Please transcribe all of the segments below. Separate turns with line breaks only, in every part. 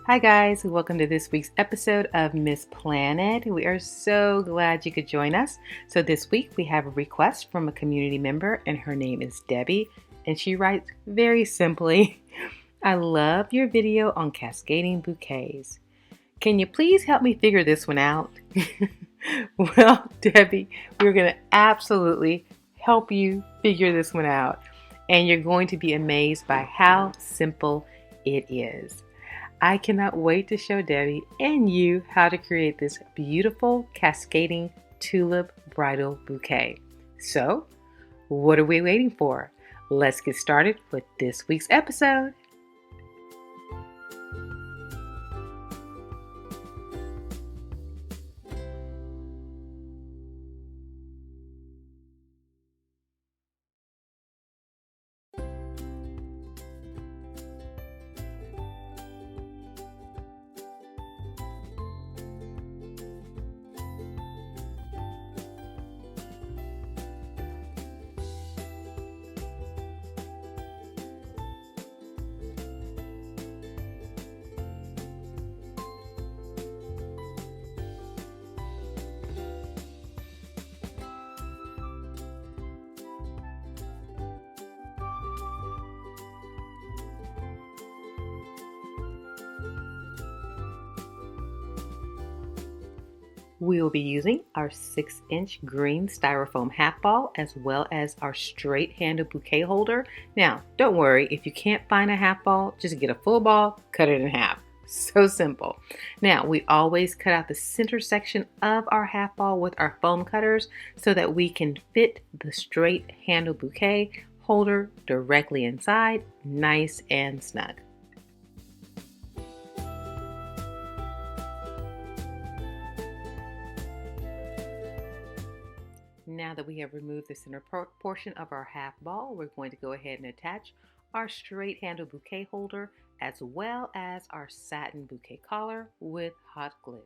Hi guys, welcome to this week's episode of Miss Planet. We are so glad you could join us. So this week we have a request from a community member and her name is Debbie, and she writes very simply, I love your video on cascading bouquets. Can you please help me figure this one out? Well, Debbie, we're going to absolutely help you figure this one out, and you're going to be amazed by how simple it is. I cannot wait to show Debbie and you how to create this beautiful cascading tulip bridal bouquet. So, what are we waiting for? Let's get started with this week's episode. We will be using our 6-inch green styrofoam half ball as well as our straight handle bouquet holder. Now, don't worry, if you can't find a half ball, just get a full ball, cut it in half. So simple. Now, we always cut out the center section of our half ball with our foam cutters so that we can fit the straight handle bouquet holder directly inside, nice and snug. Now that we have removed the center portion of our half ball, we're going to go ahead and attach our straight handle bouquet holder as well as our satin bouquet collar with hot glue.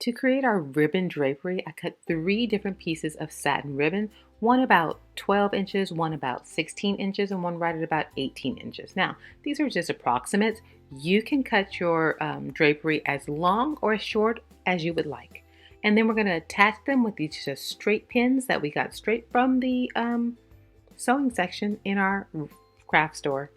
To create our ribbon drapery, I cut 3 different pieces of satin ribbon, one about 12 inches, one about 16 inches, and one right at about 18 inches. Now, these are just approximates. You can cut your drapery as long or as short as you would like. And then we're going to attach them with these just straight pins that we got straight from the sewing section in our craft store.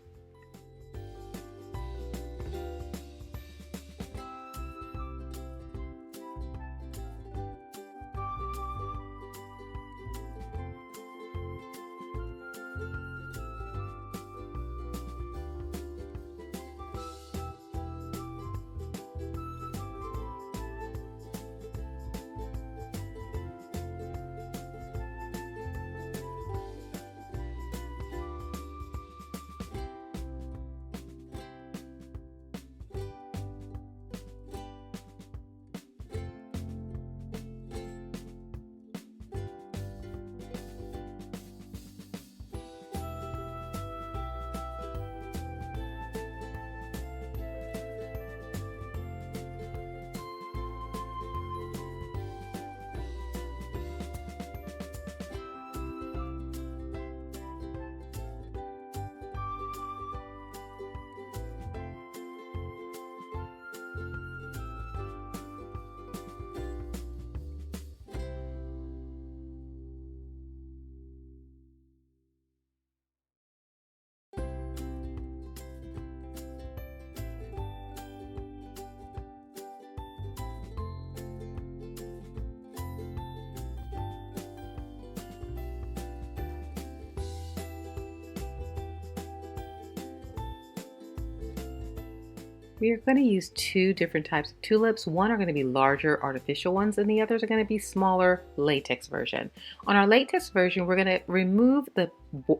We are going to use 2 different types of tulips. One are going to be larger artificial ones and the others are going to be smaller latex version. On our latex version, we're going to remove the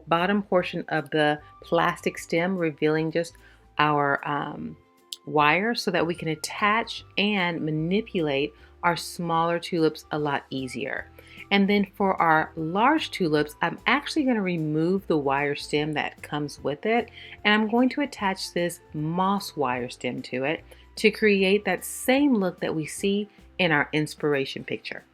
bottom portion of the plastic stem, revealing just our wire so that we can attach and manipulate our smaller tulips a lot easier. And then for our large tulips, I'm actually going to remove the wire stem that comes with it, and I'm going to attach this moss wire stem to it to create that same look that we see in our inspiration picture.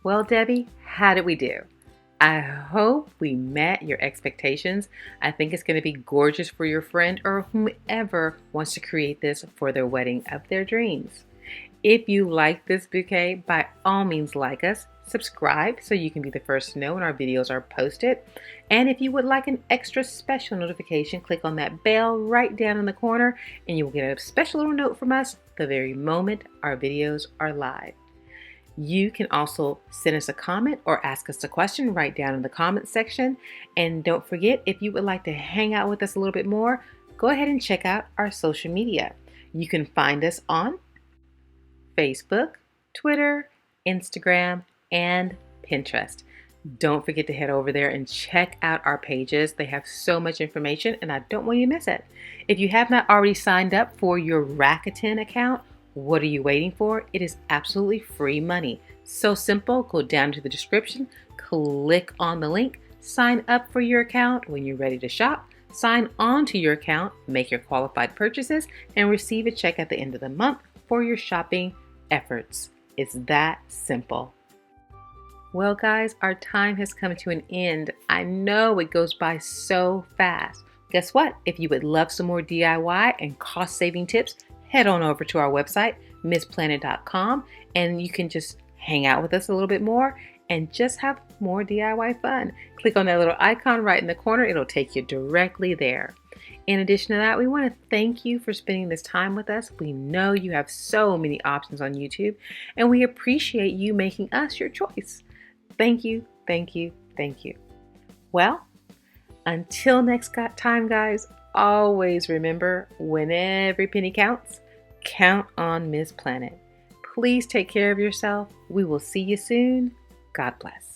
Well, Debbie, how did we do? I hope we met your expectations. I think it's going to be gorgeous for your friend or whomever wants to create this for their wedding of their dreams. If you like this bouquet, by all means like us, subscribe so you can be the first to know when our videos are posted. And if you would like an extra special notification, click on that bell right down in the corner and you will get a special little note from us the very moment our videos are live. You can also send us a comment or ask us a question right down in the comment section. And don't forget, if you would like to hang out with us a little bit more, go ahead and check out our social media. You can find us on Facebook, Twitter, Instagram, and Pinterest. Don't forget to head over there and check out our pages. They have so much information and I don't want you to miss it. If you have not already signed up for your RAKUTEN account, what are you waiting for? It is absolutely free money. So simple. Go down to the description, click on the link, sign up for your account. When you're ready to shop, sign on to your account, make your qualified purchases, and receive a check at the end of the month for your shopping efforts. It's that simple. Well, guys, our time has come to an end. I know it goes by so fast. Guess what? If you would love some more DIY and cost-saving tips, head on over to our website, MissPlanet.com, and you can just hang out with us a little bit more and just have more DIY fun. Click on that little icon right in the corner. It'll take you directly there. In addition to that, we want to thank you for spending this time with us. We know you have so many options on YouTube, and we appreciate you making us your choice. Thank you, thank you, thank you. Well, until next time, guys, always remember, when every penny counts, count on Miss Planet. Please take care of yourself. We will see you soon. God bless.